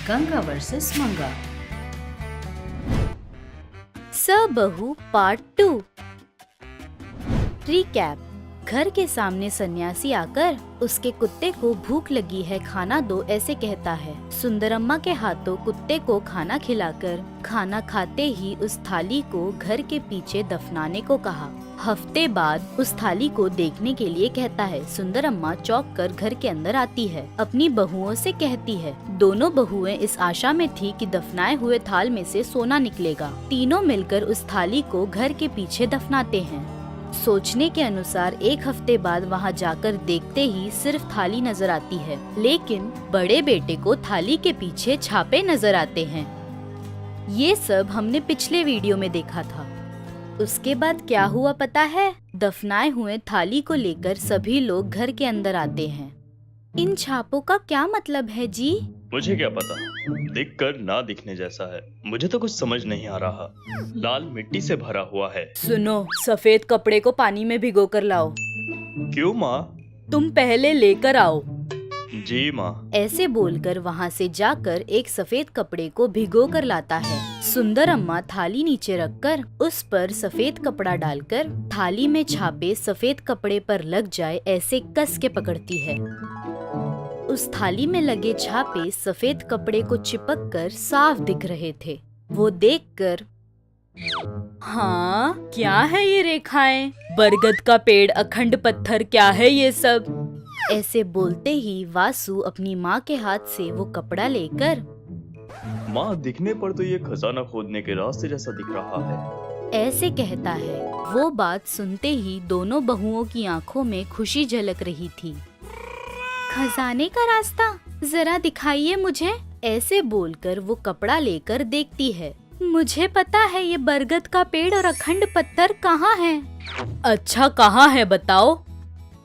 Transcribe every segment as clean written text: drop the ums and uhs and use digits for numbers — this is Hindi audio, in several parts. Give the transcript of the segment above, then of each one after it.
गंगा वर्सेस मंगा। सबहू पार्ट 2। रिकैप। घर के सामने सन्यासी आकर उसके कुत्ते को भूख लगी है, खाना दो, ऐसे कहता है। सुंदरम्मा के हाथों कुत्ते को खाना खिलाकर खाना खाते ही उस थाली को घर के पीछे दफनाने को कहा। हफ्ते बाद उस थाली को देखने के लिए कहता है। सुंदरम्मा चौंक कर घर के अंदर आती है, अपनी बहुओं से कहती है। दोनों बहुएं इस आशा में थी कि दफनाए हुए थाल में से सोना निकलेगा। तीनों मिलकर उस थाली को घर के पीछे दफनाते हैं। सोचने के अनुसार एक हफ्ते बाद वहां जाकर देखते ही सिर्फ थाली नजर आती है, लेकिन बड़े बेटे को थाली के पीछे छापे नजर आते हैं। ये सब हमने पिछले वीडियो में देखा था। उसके बाद क्या हुआ पता है? दफनाए हुए थाली को लेकर सभी लोग घर के अंदर आते हैं। इन छापों का क्या मतलब है जी? मुझे क्या पता, दिखकर ना दिखने जैसा है। मुझे तो कुछ समझ नहीं आ रहा। लाल मिट्टी से भरा हुआ है। सुनो, सफेद कपड़े को पानी में भिगो कर लाओ। क्यों माँ? तुम पहले लेकर आओ। जी माँ। ऐसे बोलकर वहाँ से जाकर एक सफेद कपड़े को भिगो कर लाता है। सुंदरम्मा थाली नीचे रखकर उस पर सफेद कपड़ा डालकर थाली में छापे सफेद कपड़े पर लग जाए ऐसे कस के पकड़ती है। उस थाली में लगे छापे सफेद कपड़े को चिपक कर साफ दिख रहे थे। वो देखकर, हाँ, क्या है ये रेखाएं? बरगद का पेड़, अखंड पत्थर, क्या है ये सब? ऐसे बोलते ही वासु अपनी माँ के हाथ से वो कपड़ा लेकर, माँ, दिखने पर तो ये खजाना खोदने के रास्ते जैसा दिख रहा है, ऐसे कहता है। वो बात सुनते ही दोनों बहुओं की आंखों में खुशी झलक रही थी। खजाने का रास्ता, जरा दिखाइए मुझे। ऐसे बोलकर वो कपड़ा लेकर देखती है। मुझे पता है ये बरगद का पेड़ और अखंड पत्थर कहाँ है। अच्छा, कहाँ है बताओ?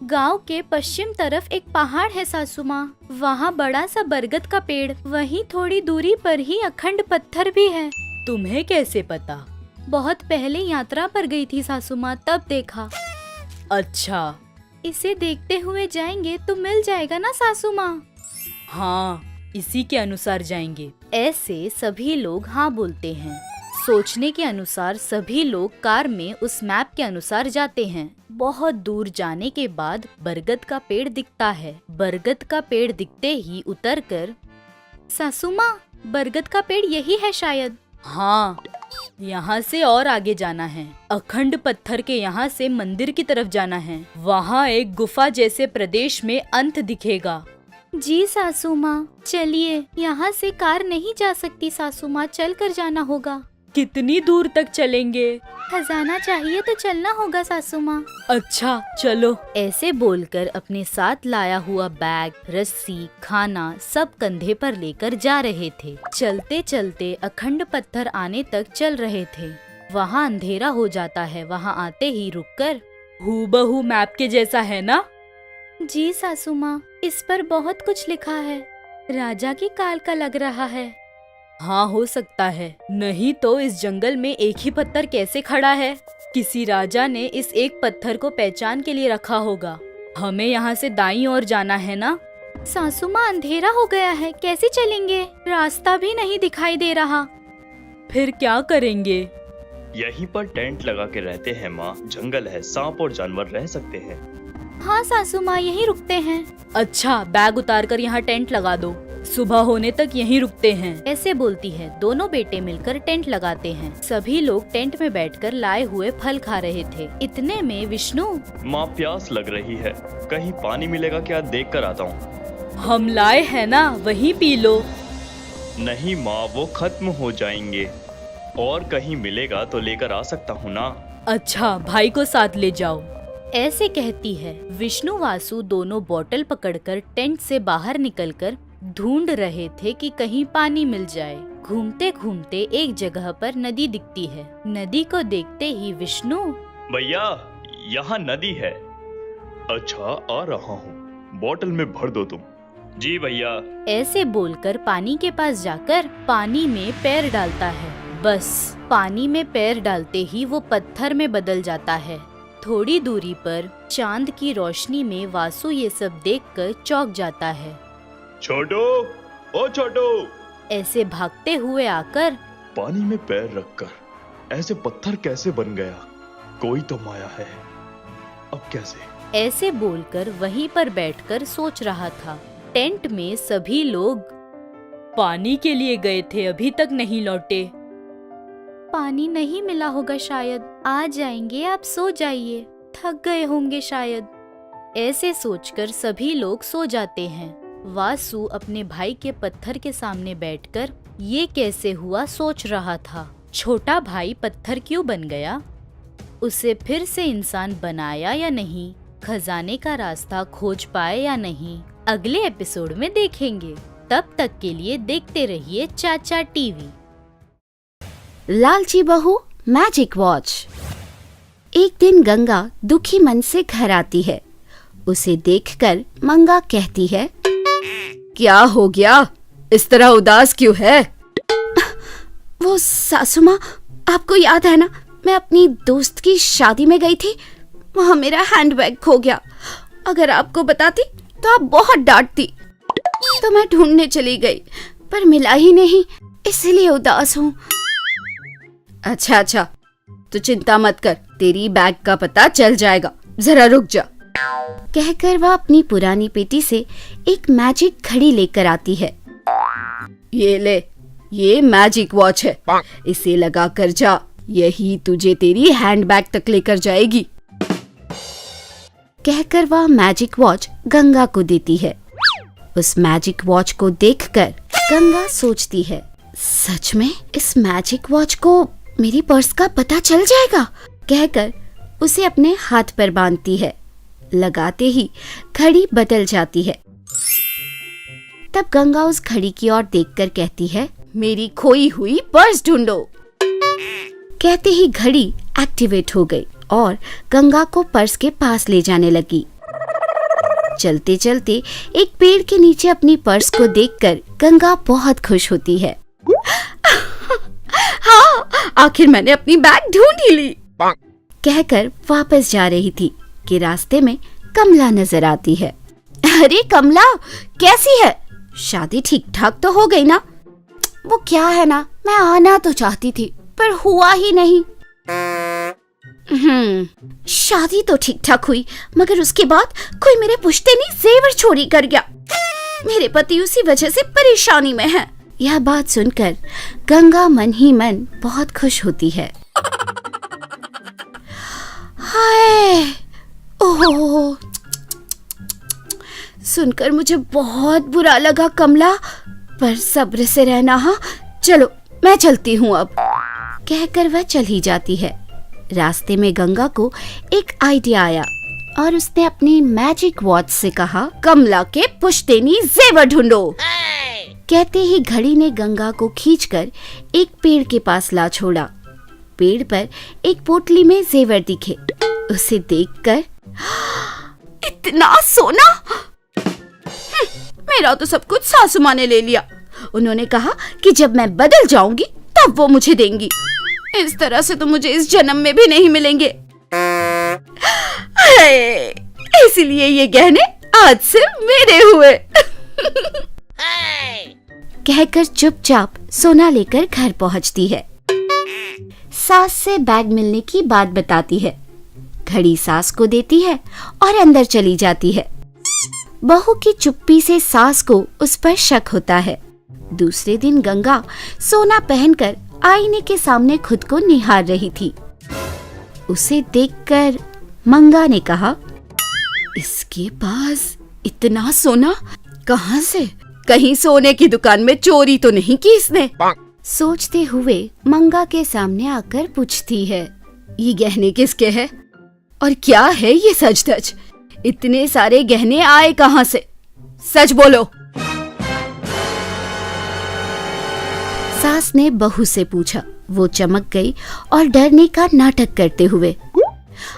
गांव के पश्चिम तरफ एक पहाड़ है सासू माँ, वहाँ बड़ा सा बरगद का पेड़, वहीं थोड़ी दूरी पर ही अखंड पत्थर भी है। तुम्हें कैसे पता? बहुत पहले यात्रा पर गई थी सासू माँ, तब देखा। अच्छा, इसे देखते हुए जाएंगे तो मिल जाएगा ना सासू माँ? हाँ, इसी के अनुसार जाएंगे। ऐसे सभी लोग हाँ बोलते हैं। सोचने के अनुसार सभी लोग कार में उस मैप के अनुसार जाते हैं। बहुत दूर जाने के बाद बरगद का पेड़ दिखता है। बरगद का पेड़ दिखते ही उतरकर, सासू माँ, बरगद का पेड़ यही है शायद। हाँ, यहाँ से और आगे जाना है। अखंड पत्थर के यहाँ से मंदिर की तरफ जाना है। वहाँ एक गुफा जैसे प्रदेश में अंत दिखेगा। जी सासू माँ, चलिए, यहाँ से कार नहीं जा सकती सासू माँ, चल कर जाना होगा। कितनी दूर तक चलेंगे? खजाना चाहिए तो चलना होगा सासू माँ। अच्छा, चलो। ऐसे बोलकर अपने साथ लाया हुआ बैग, रस्सी, खाना सब कंधे पर लेकर जा रहे थे। चलते चलते अखंड पत्थर आने तक चल रहे थे। वहाँ अंधेरा हो जाता है। वहाँ आते ही रुककर, हूबहू मैप के जैसा है ना? जी सासू माँ, इस पर बहुत कुछ लिखा है। राजा की काल का लग रहा है। हाँ, हो सकता है, नहीं तो इस जंगल में एक ही पत्थर कैसे खड़ा है? किसी राजा ने इस एक पत्थर को पहचान के लिए रखा होगा। हमें यहाँ से दाईं ओर जाना है ना? सासू माँ, अंधेरा हो गया है, कैसे चलेंगे? रास्ता भी नहीं दिखाई दे रहा। फिर क्या करेंगे? यहीं पर टेंट लगा के रहते हैं माँ। जंगल है, सांप और जानवर रह सकते हैं। हाँ सासू माँ, यहीं रुकते हैं। अच्छा, बैग उतार कर यहाँ टेंट लगा दो, सुबह होने तक यहीं रुकते हैं। ऐसे बोलती है। दोनों बेटे मिलकर टेंट लगाते हैं। सभी लोग टेंट में बैठकर लाए हुए फल खा रहे थे। इतने में विष्णु, माँ, प्यास लग रही है, कहीं पानी मिलेगा क्या? देख कर आता हूँ। हम लाए हैं ना, वहीं पी लो। नहीं माँ, वो खत्म हो जाएंगे। और कहीं मिलेगा तो लेकर आ सकता हूँ ना। अच्छा, भाई को साथ ले जाओ। ऐसे कहती है। विष्णु वासु दोनों बोतल पकड़कर टेंट से बाहर निकलकर ढूंढ रहे थे कि कहीं पानी मिल जाए। घूमते घूमते एक जगह पर नदी दिखती है। नदी को देखते ही विष्णु, भैया, यहाँ नदी है। अच्छा, आ रहा हूँ, बोतल में भर दो तुम। जी भैया। ऐसे बोलकर पानी के पास जाकर पानी में पैर डालता है। बस पानी में पैर डालते ही वो पत्थर में बदल जाता है। थोड़ी दूरी पर चांद की रोशनी में वासु ये सब देखकर चौंक जाता है। छोटू, ओ छोटू, ऐसे भागते हुए आकर पानी में पैर रखकर ऐसे पत्थर कैसे बन गया? कोई तो माया है। अब कैसे? ऐसे बोलकर वहीं पर बैठकर सोच रहा था। टेंट में सभी लोग पानी के लिए गए थे, अभी तक नहीं लौटे। पानी नहीं मिला होगा शायद, आ जाएंगे, आप सो जाइए, थक गए होंगे शायद। ऐसे सोचकर सभी लोग सो जाते हैं। वासु अपने भाई के पत्थर के सामने बैठकर ये कैसे हुआ सोच रहा था। छोटा भाई पत्थर क्यों बन गया? उसे फिर से इंसान बनाया या नहीं? खजाने का रास्ता खोज पाए या नहीं? अगले एपिसोड में देखेंगे। तब तक के लिए देखते रहिए चाचा टीवी। लालची बहू मैजिक वॉच। एक दिन गंगा दुखी मन से घर आती है। उसे देखकर मंगा कहती है, क्या हो गया, इस तरह उदास क्यों है? वो सासू माँ, आपको याद है ना, मैं अपनी दोस्त की शादी में गई थी, वहाँ मेरा हैंडबैग खो गया। अगर आपको बताती तो आप बहुत डांटती। तो मैं ढूंढने चली गई पर मिला ही नहीं, इसलिए उदास हूँ। अच्छा, तो चिंता मत कर, तेरी बैग का पता चल जाएगा, जरा रुक जा। कहकर वह अपनी पुरानी पेटी से एक मैजिक घड़ी लेकर आती है। ये ले, ये मैजिक वॉच है, इसे लगा कर जा, यही तुझे तेरी हैंडबैग तक लेकर जाएगी। कहकर वह मैजिक वॉच गंगा को देती है। उस मैजिक वॉच को देखकर गंगा सोचती है, सच में इस मैजिक वॉच को मेरी पर्स का पता चल जाएगा। कहकर उसे अपने हाथ पर बांधती है। लगाते ही घड़ी बदल जाती है। तब गंगा उस घड़ी की ओर देखकर कहती है, मेरी खोई हुई पर्स ढूंढो। कहते ही घड़ी एक्टिवेट हो गई और गंगा को पर्स के पास ले जाने लगी। चलते चलते एक पेड़ के नीचे अपनी पर्स को देखकर गंगा बहुत खुश होती है। हाँ, आखिर मैंने अपनी बैग ढूंढ ही ली। कहकर वापस जा रही थी कि रास्ते में कमला नजर आती है। अरे कमला, कैसी है? शादी ठीक ठाक तो हो गई ना? वो क्या है ना, मैं आना तो चाहती थी पर हुआ ही नहीं। शादी तो ठीक ठाक हुई, मगर उसके बाद कोई मेरे पुश्तैनी जेवर चोरी कर गया। मेरे पति उसी वजह से परेशानी में है। यह बात सुनकर गंगा मन ही मन बहुत खुश होती है। हाय, ओह, सुनकर मुझे बहुत बुरा लगा कमला, पर सब्र से रहना। हाँ चलो, मैं चलती हूँ अब। कहकर वह चली जाती है। रास्ते में गंगा को एक आइडिया आया और उसने अपनी मैजिक वॉच से कहा, कमला के पुश्तैनी जेवर ढूंढो। कहते ही घड़ी ने गंगा को खींचकर एक पेड़ के पास ला छोड़ा। पेड़ पर एक पोटली में जेवर दिखे। उसे देखकर, इतना सोना! मेरा तो सब कुछ सासू माँ ने ले लिया। उन्होंने कहा कि जब मैं बदल जाऊंगी तब वो मुझे देंगी। इस तरह से तो मुझे इस जन्म में भी नहीं मिलेंगे। इसलिए ये गहने आज से मेरे हुए। कहकर चुपचाप सोना लेकर घर पहुंचती है। सास से बैग मिलने की बात बताती है। घड़ी सास को देती है और अंदर चली जाती है। बहू की चुप्पी से सास को उस पर शक होता है। दूसरे दिन गंगा सोना पहनकर आईने के सामने खुद को निहार रही थी। उसे देखकर मंगा ने कहा, इसके पास इतना सोना कहाँ से? कहीं सोने की दुकान में चोरी तो नहीं की इसने? सोचते हुए मंगा के सामने आकर पूछती है, ये गहने किसके हैं? और क्या है ये सच धज? इतने सारे गहने आए कहाँ से? सच बोलो। सास ने बहू से पूछा। वो चमक गई और डरने का नाटक करते हुए,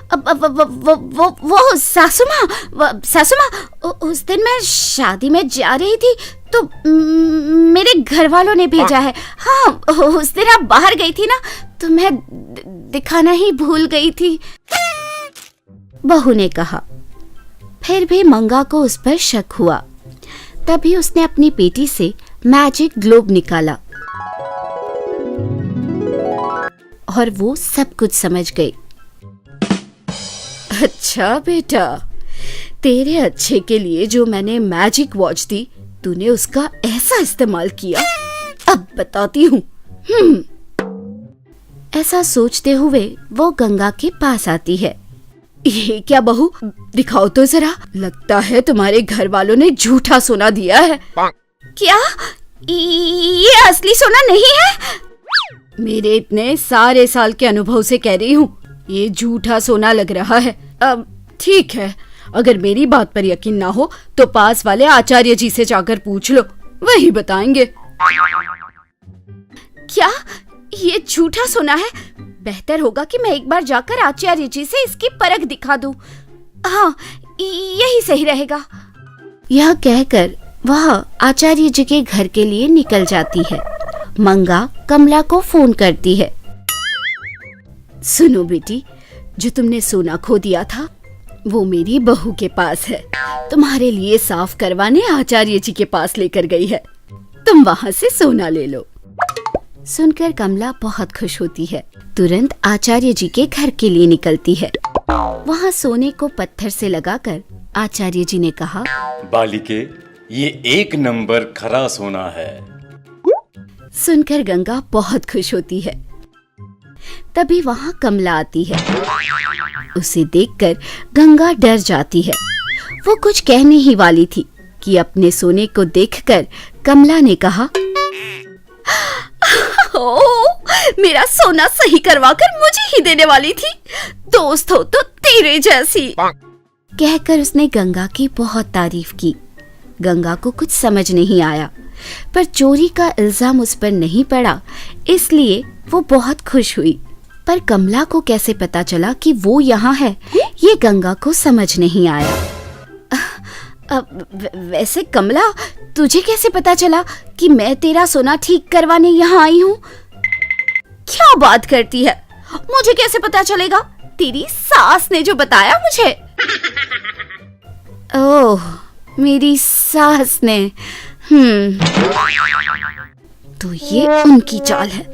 वो सासू माँ, उस दिन मैं शादी में जा रही थी तो मेरे घर वालों ने भेजा है। हाँ, उस दिन आप बाहर गई थी ना, तो मैं दिखाना ही भूल गई थी। बहू ने कहा। फिर भी मंगा को उस पर शक हुआ। तभी उसने अपनी पेटी से मैजिक ग्लोब निकाला और वो सब कुछ समझ गई। अच्छा बेटा, तेरे अच्छे के लिए जो मैंने मैजिक वॉच दी, तूने उसका ऐसा इस्तेमाल किया। अब बताती हूँ। ऐसा सोचते हुए वो गंगा के पास आती है। ये क्या बहू, दिखाओ तो जरा, लगता है तुम्हारे घर वालों ने झूठा सोना दिया है। क्या ये असली सोना नहीं है? मेरे इतने सारे साल के अनुभव से कह रही हूँ, ये झूठा सोना लग रहा है। अब ठीक है, अगर मेरी बात पर यकीन ना हो तो पास वाले आचार्य जी से जाकर पूछ लो, वही बताएंगे। क्या ये झूठा सोना है? बेहतर होगा कि मैं एक बार जाकर आचार्य जी से इसकी परख दिखा दूं। हाँ, यही सही रहेगा। यह कहकर वह आचार्य जी के घर के लिए निकल जाती है। मंगा कमला को फोन करती है। सुनो बेटी, जो तुमने सोना खो दिया था वो मेरी बहू के पास है। तुम्हारे लिए साफ करवाने आचार्य जी के पास लेकर गई है। तुम वहाँ से सोना ले लो। सुनकर कमला बहुत खुश होती है। तुरंत आचार्य जी के घर के लिए निकलती है। वहाँ सोने को पत्थर से लगाकर आचार्य जी ने कहा, बालिके, ये 1 नंबर खरा सोना है। सुनकर गंगा बहुत खुश होती है। तभी वहाँ कमला आती है। उसे देखकर गंगा डर जाती है। वो कुछ कहने ही वाली थी कि अपने सोने को देखकर कमला ने कहा, ओह, मेरा सोना सही करवाकर मुझे ही देने वाली थी। दोस्त हो तो तेरे जैसी। कहकर उसने गंगा की बहुत तारीफ की। गंगा को कुछ समझ नहीं आया, पर चोरी का इल्जाम उस पर नहीं पड़ा, इसलिए वो बहुत खुश हुई। पर कमला को कैसे पता चला कि वो यहाँ है, ये गंगा को समझ नहीं आया। वैसे कमला, तुझे कैसे पता चला कि मैं तेरा सोना ठीक करवाने यहाँ आई हूँ? क्या बात करती है? मुझे कैसे पता चलेगा? तेरी सास ने जो बताया मुझे। ओह, मेरी सास ने। तो ये उनकी चाल है।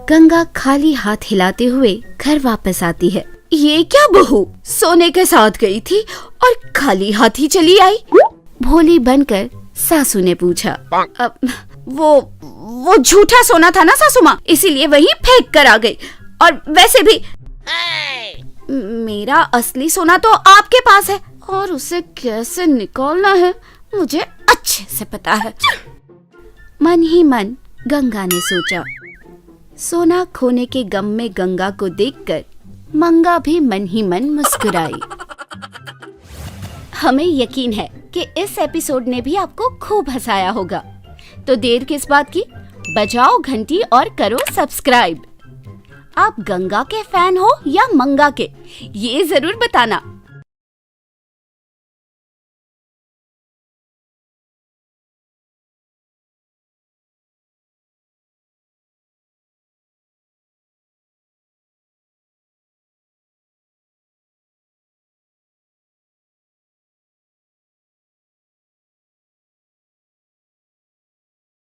गंगा खाली हाथ हिलाते हुए घर वापस आती है। ये क्या बहू, सोने के साथ गई थी और खाली हाथ ही चली आई? भोली बनकर सासू ने पूछा। वो झूठा सोना था ना सासू माँ, इसीलिए वहीं फेंक कर आ गई। और वैसे भी मेरा असली सोना तो आपके पास है और उसे कैसे निकालना है मुझे अच्छे से पता है। मन ही मन गंगा ने सोचा। सोना खोने के गम में गंगा को देखकर मंगा भी मन ही मन मुस्कुराई। हमें यकीन है कि इस एपिसोड ने भी आपको खूब हंसाया होगा। तो देर किस बात की, बजाओ घंटी और करो सब्सक्राइब। आप गंगा के फैन हो या मंगा के, ये जरूर बताना।